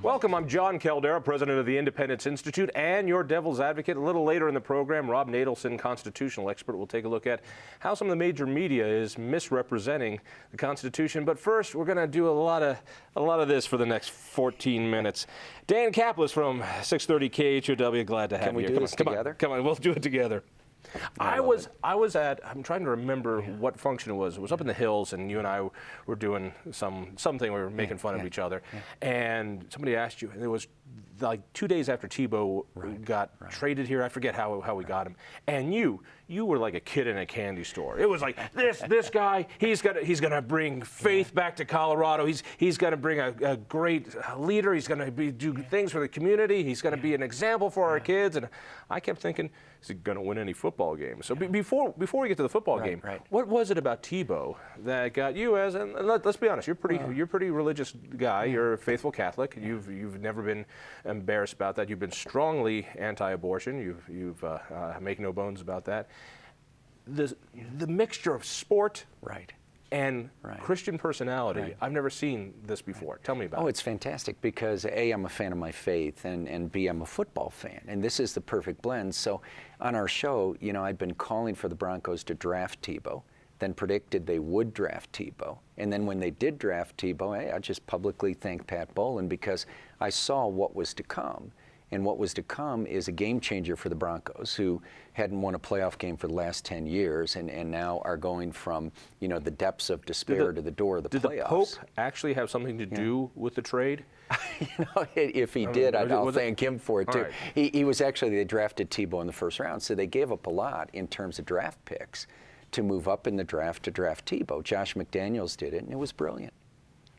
Welcome, I'm Jon Caldara, president of the Independence Institute and your devil's advocate. A little later in the program, Rob Nadelson, constitutional expert, will take a look at how some of the major media is misrepresenting the Constitution. But first, we're going to do a lot of this for the next 14 minutes. Dan Caplis from 630 KHOW, glad to have you. Can we do this together? Come on, we'll do it together. I was at, I'm trying to remember what function it was. It was up in the hills, and you and I were doing something. We were making fun of each other. And somebody asked you, and it was like 2 days after Tebow got traded here. I forget how we got him. And you were like a kid in a candy store. It was like, this guy, he's gonna bring faith back to Colorado. He's gonna bring a great leader. He's gonna do things for the community. He's gonna be an example for our kids. And I kept thinking, is he going to win any football games? So before we get to the football game, what was it about Tebow that got you as, and let's be honest, you're a pretty religious guy. You're a faithful Catholic. You've never been embarrassed about that. You've been strongly anti-abortion. You've make no bones about that. The mixture of sport and Christian personality, I've never seen this before. Tell me about it. Oh, it's fantastic because A, I'm a fan of my faith, and B, I'm a football fan. And this is the perfect blend. So on our show, you know, I'd been calling for the Broncos to draft Tebow, then predicted they would draft Tebow. And then when they did draft Tebow, I just publicly thanked Pat Bowlen because I saw what was to come. And what was to come is a game changer for the Broncos, who hadn't won a playoff game for the last 10 years and now are going from, you know, the depths of despair to the door of the playoffs. Did the Pope actually have something to do with the trade? You know, if he did, I'll thank him for it, too. He was actually, they drafted Tebow in the first round, so they gave up a lot in terms of draft picks to move up in the draft to draft Tebow. Josh McDaniels did it, and it was brilliant.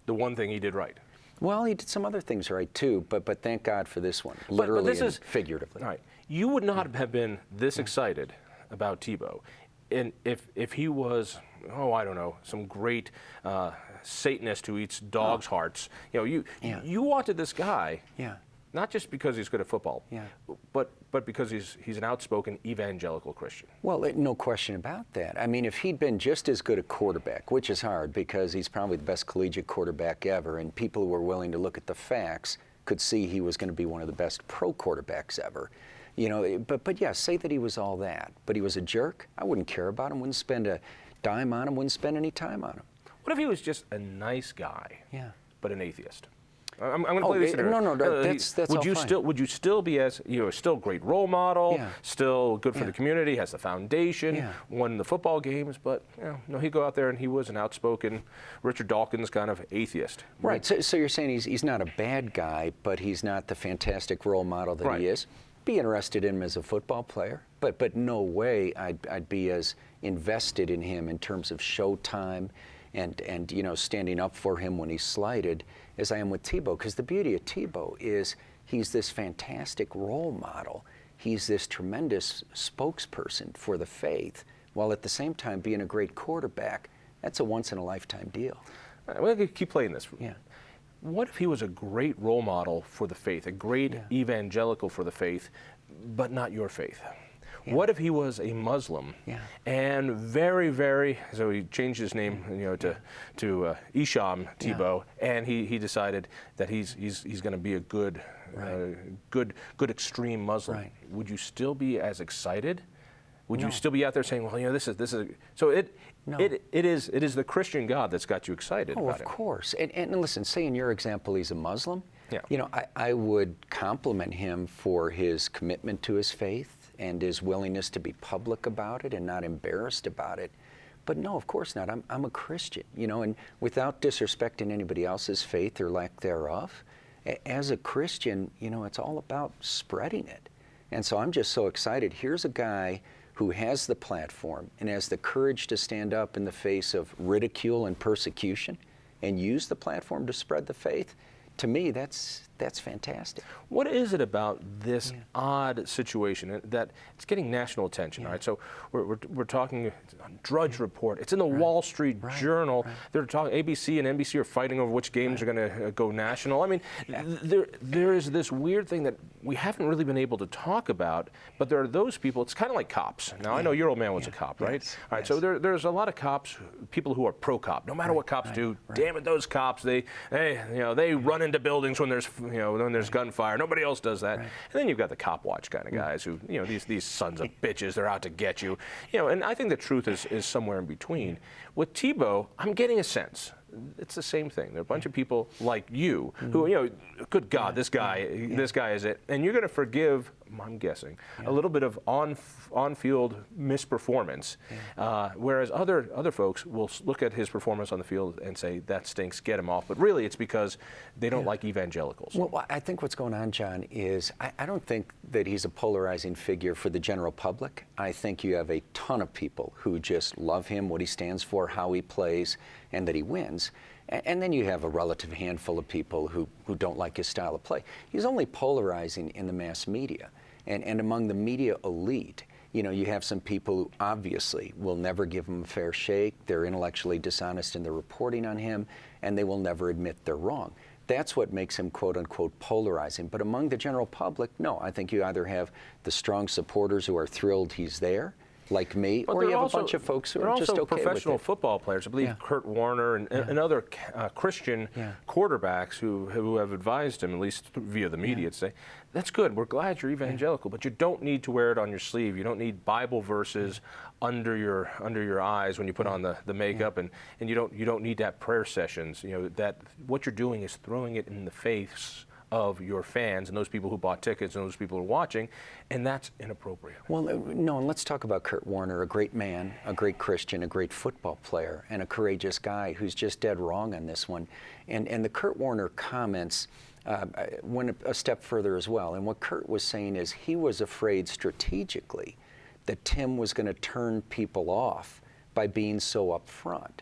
The one thing he did right. Well, he did some other things right, too, but thank God for this one, literally and figuratively. All right. You would not have been this excited about Tebow if he was, I don't know, some great Satanist who eats dogs' hearts. You know, you wanted this guy, not just because he's good at football, but because he's an outspoken evangelical Christian. Well, no question about that. I mean, if he'd been just as good a quarterback, which is hard because he's probably the best collegiate quarterback ever, and people who were willing to look at the facts could see he was going to be one of the best pro quarterbacks ever. You know, but yeah, say that he was all that, but he was a jerk, I wouldn't care about him, wouldn't spend a dime on him, wouldn't spend any time on him. What if he was just a nice guy, but an atheist? I'm going to Oh, play this scenario. no, that's would you all fine. would you still be as, still a great role model, still good for the community, has the foundation, won the football games, but no, he'd go out there and he was an outspoken Richard Dawkins kind of atheist. Right. So you're saying he's not a bad guy, but he's not the fantastic role model that he is. Be interested in him as a football player, but no way I'd be as invested in him in terms of showtime and standing up for him when he's slighted as I am with Tebow. Because the beauty of Tebow is he's this fantastic role model. He's this tremendous spokesperson for the faith, while at the same time being a great quarterback. That's a once-in-a-lifetime deal. We're going to keep playing this. What if he was a great role model for the faith, a great evangelical for the faith, but not your faith? What if he was a Muslim and very, very, so he changed his name to Isham Tebow, and he decided that he's going to be a good extreme Muslim. Would you still be as excited? Would you still be out there saying, well, this is so it is the Christian God that's got you excited about it? Of course. And listen, say in your example he's a Muslim. I would compliment him for his commitment to his faith and his willingness to be public about it and not embarrassed about it. But no, of course not. I'm a Christian, and without disrespecting anybody else's faith or lack thereof, as a Christian, it's all about spreading it. And so I'm just so excited. Here's a guy who has the platform and has the courage to stand up in the face of ridicule and persecution and use the platform to spread the faith. To me, that's fantastic. What is it about this odd situation that it's getting national attention? All right, so we're talking Drudge Report. It's in the Wall Street Journal. They're talking. ABC and NBC are fighting over which games are going to go national. I mean, there is this weird thing that we haven't really been able to talk about. But there are those people. It's kind of like cops. Now I know your old man was a cop, right? All right, so there's a lot of cops, people who are pro-cop. No matter what cops do, damn it, those cops. They run into buildings when there's when there's gunfire. Nobody else does that. Right. And then you've got the cop watch kind of guys who, these sons of bitches, they're out to get you. And I think the truth is somewhere in between. With Tebow, I'm getting a sense. It's the same thing. There are a bunch of people like you who, good God, this guy is it. And you're going to forgive, I'm guessing, a little bit of on-field misperformance, whereas other folks will look at his performance on the field and say, that stinks, get him off. But really, it's because they don't like evangelicals. Well, I think what's going on, John, is I don't think that he's a polarizing figure for the general public. I think you have a ton of people who just love him, what he stands for, how he plays, and that he wins. And then you have a relative handful of people who don't like his style of play. He's only polarizing in the mass media. And among the media elite, you have some people who obviously will never give him a fair shake. They're intellectually dishonest in their reporting on him, and they will never admit they're wrong. That's what makes him, quote unquote, polarizing. But among the general public, no. I think you either have the strong supporters who are thrilled he's there, like me, or you have a bunch of folks who are just okay with it. There are also professional football players. I believe Kurt Warner and other Christian quarterbacks who have advised him, at least via the media, to say, that's good, we're glad you're evangelical, but you don't need to wear it on your sleeve. You don't need Bible verses under your eyes when you put on the makeup, and you don't need that prayer sessions. That what you're doing is throwing it in the face of your fans and those people who bought tickets and those people who are watching, and that's inappropriate. Well, no, and let's talk about Kurt Warner, a great man, a great Christian, a great football player, and a courageous guy who's just dead wrong on this one. And the Kurt Warner comments went a step further as well. And what Kurt was saying is he was afraid strategically that Tim was going to turn people off by being so upfront.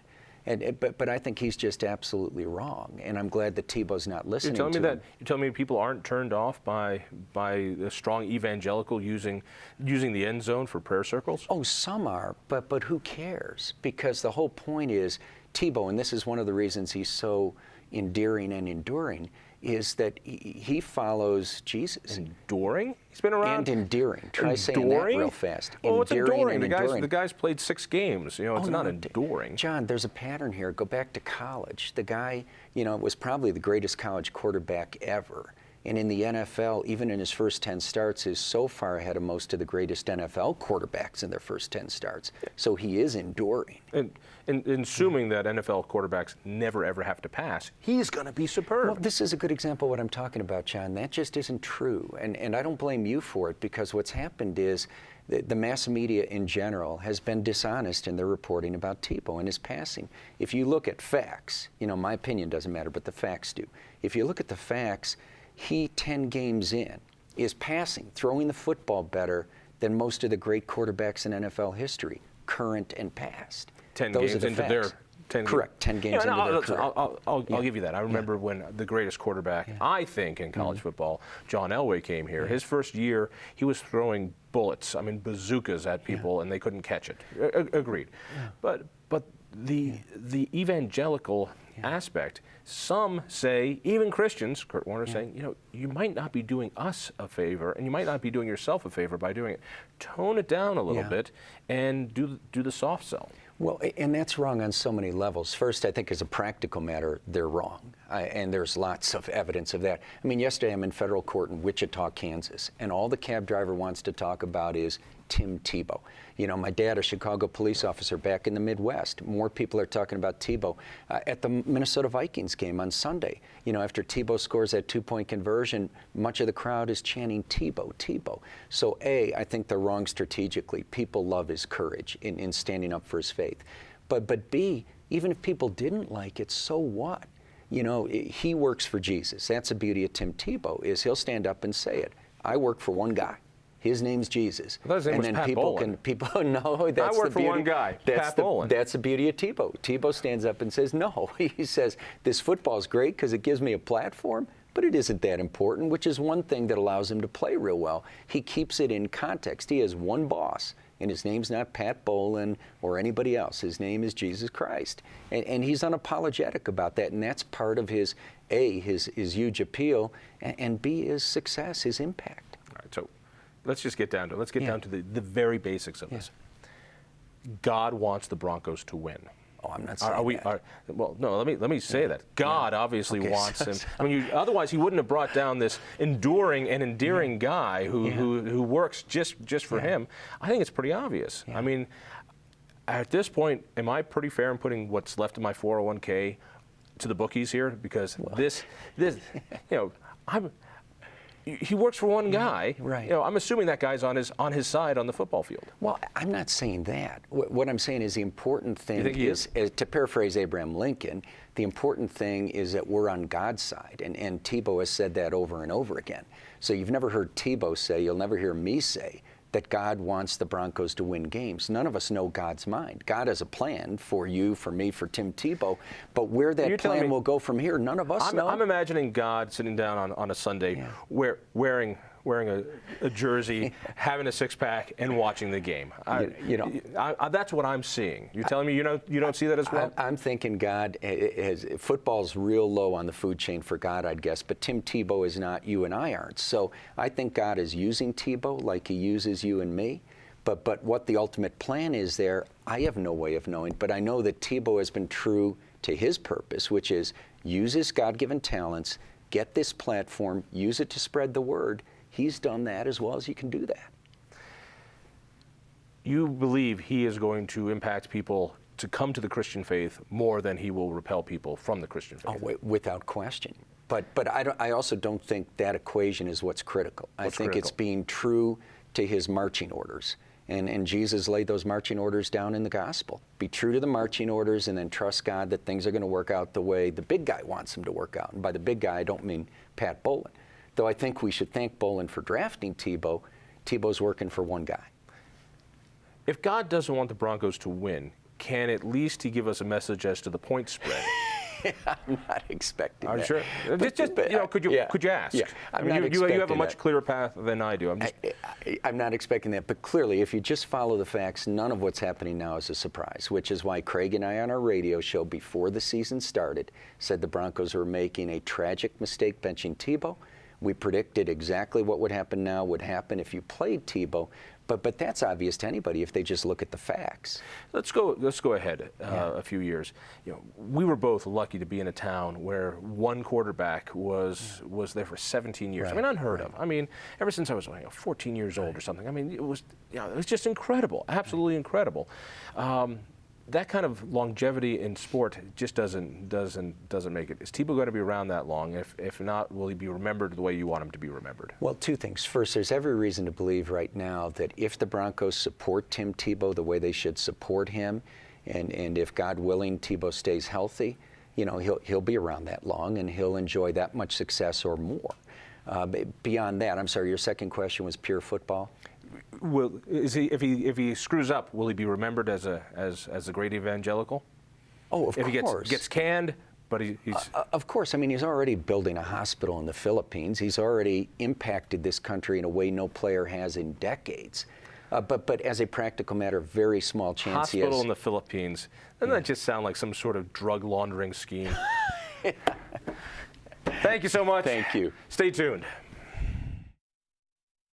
But I think he's just absolutely wrong, and I'm glad that Tebow's not listening to him. You're telling me people aren't turned off by a strong evangelical using the end zone for prayer circles? Oh, some are, but who cares? Because the whole point is Tebow, and this is one of the reasons he's so endearing and enduring, is that he follows Jesus. Enduring? He's been around. And endearing. Try saying that real fast. Oh, it's enduring. The guy's played 6 games. It's not enduring. John, there's a pattern here. Go back to college. The guy, was probably the greatest college quarterback ever. And in the NFL, even in his first 10 starts, is so far ahead of most of the greatest NFL quarterbacks in their first 10 starts. So he is enduring. And assuming that NFL quarterbacks never, ever have to pass, he's going to be superb. Well, this is a good example of what I'm talking about, John. That just isn't true. And I don't blame you for it, because what's happened is the mass media in general has been dishonest in their reporting about Tebow and his passing. If you look at facts, my opinion doesn't matter, but the facts do. If you look at the facts, he, 10 games in, is passing, throwing the football better than most of the great quarterbacks in NFL history, current and past. 10 games into their 10 Correct, 10 games into their career. I'll give you that. I remember when the greatest quarterback, I think, in college football, John Elway, came here. His first year, he was throwing bullets, bazookas at people, and they couldn't catch it. Agreed. But the evangelical aspect, some say, even Christians, Kurt Warner saying, you might not be doing us a favor, and you might not be doing yourself a favor by doing it. Tone it down a little bit and do the soft sell. Well, and that's wrong on so many levels. First, I think as a practical matter, they're wrong. And there's lots of evidence of that. Yesterday I'm in federal court in Wichita, Kansas, and all the cab driver wants to talk about is Tim Tebow. My dad, a Chicago police officer back in the Midwest. More people are talking about Tebow. At the Minnesota Vikings game on Sunday, after Tebow scores that 2-point conversion, much of the crowd is chanting Tebow, Tebow. So A, I think they're wrong strategically. People love his courage in standing up for his faith. But B, even if people didn't like it, so what? He works for Jesus. That's the beauty of Tim Tebow, is he'll stand up and say it. I work for one guy. His name's Jesus. And then people know that's I work for one guy, Pat Bowlen. That's the beauty of Tebow. Tebow stands up and says, no. He says, this football's great because it gives me a platform, but it isn't that important, which is one thing that allows him to play real well. He keeps it in context. He has one boss, and his name's not Pat Bowlen or anybody else. His name is Jesus Christ. And he's unapologetic about that, and that's part of his huge appeal, and B, his success, his impact. All right, so let's just get down to the very basics of this. God wants the Broncos to win. Oh, I'm not saying that. Well, no. Let me say that God obviously wants him. I mean, otherwise he wouldn't have brought down this enduring and endearing guy who works just for him. I think it's pretty obvious. I mean, at this point, am I pretty fair in putting what's left of my 401k to the bookies here? Because this, he works for one guy. Right. I'm assuming that guy's on his side on the football field. Well, I'm not saying that. What I'm saying is the important thing you think he is, to paraphrase Abraham Lincoln, the important thing is that we're on God's side, and Tebow has said that over and over again. So you've never heard Tebow say, you'll never hear me say, that God wants the Broncos to win games. None of us know God's mind. God has a plan for you, for me, for Tim Tebow, but where that plan will go from here, none of us know. I'm imagining God sitting down on a Sunday, wearing a jersey, having a six-pack, and watching the game. That's what I'm seeing. You're telling me you don't see that as well? I'm thinking God has football's real low on the food chain for God, I'd guess. But Tim Tebow is not. You and I aren't. So I think God is using Tebow like He uses you and me. But what the ultimate plan is there, I have no way of knowing. But I know that Tebow has been true to his purpose, which is use his God-given talents, get this platform, use it to spread the word. He's done that as well as you can do that. You believe he is going to impact people to come to the Christian faith more than he will repel people from the Christian faith? Oh, without question. But I also don't think that equation is what's critical. I think it's being true to his marching orders. And Jesus laid those marching orders down in the gospel. Be true to the marching orders and then trust God that things are going to work out the way the big guy wants them to work out. And by the big guy, I don't mean Pat Bowlen. Though I think we should thank Bowlen for drafting Tebow. Tebow's working for one guy. If God doesn't want the Broncos to win, can at least he give us a message as to the point spread? I'm not expecting that. I'm sure. Could you ask? Yeah. You have a much clearer path than I do. I'm not expecting that. But clearly, if you just follow the facts, none of what's happening now is a surprise, which is why Craig and I on our radio show before the season started said the Broncos were making a tragic mistake benching Tebow. We predicted exactly what would happen now would happen if you played Tebow, but that's obvious to anybody if they just look at the facts. Let's go ahead a few years. We were both lucky to be in a town where one quarterback was there for 17 years. Right. I mean, unheard of. I mean, ever since I was 14 years old or something. I mean, it was just incredible, absolutely incredible. That kind of longevity in sport just doesn't make it. Is Tebow going to be around that long? If not, will he be remembered the way you want him to be remembered? Well, two things. First, there's every reason to believe right now that if the Broncos support Tim Tebow the way they should support him, and if God willing Tebow stays healthy, he'll be around that long and he'll enjoy that much success or more. Beyond that, I'm sorry, your second question was pure football. If he screws up, will he be remembered as a great evangelical? Oh, of course. If he gets canned, but he's of course. I mean, he's already building a hospital in the Philippines. He's already impacted this country in a way no player has in decades. But as a practical matter, very small chance hospital in the Philippines. Doesn't that just sound like some sort of drug laundering scheme? Thank you so much. Thank you. Stay tuned.